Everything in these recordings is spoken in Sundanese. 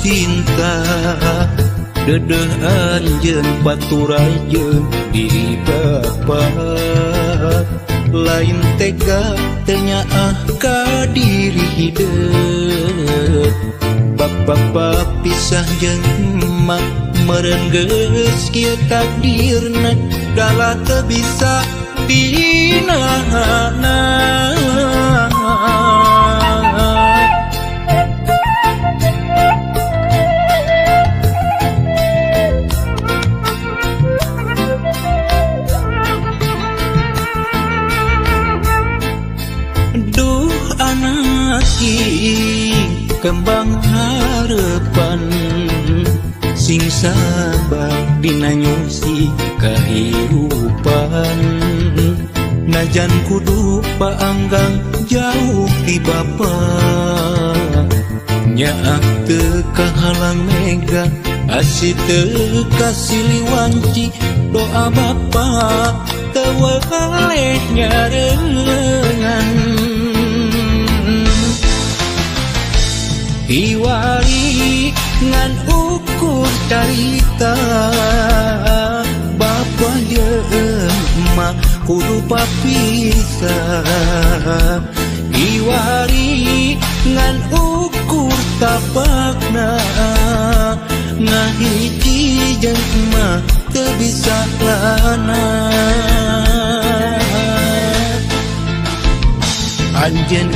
cinta dedeh anjeun baturajeun diri bapa lain tega tenyaah ka diri hideuk bapa pisah jeung emak meureun geus kieu takdirna dalah teu bisa dinahan. Duh anak king kembang harapan sing sabar dina nyusi kahirupan najan kudu paanggang jauh ti bapa nyaak teu kahalang mega asih teu kasiliwanci doa bapa teu waleh nyareungan iwali ngan ukur carita bapa jeung emak kudu papisah iwali ngan ukur tapakna ngahiji jeung emak teu bisa lana anjeun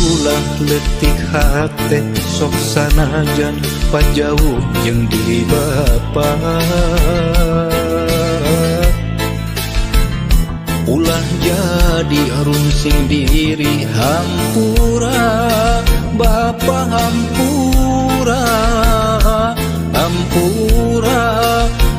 ulah leutik hate sok sanajan pajauh jeung diri bapa ulah jadi runsing diri hampura bapa hampura hampura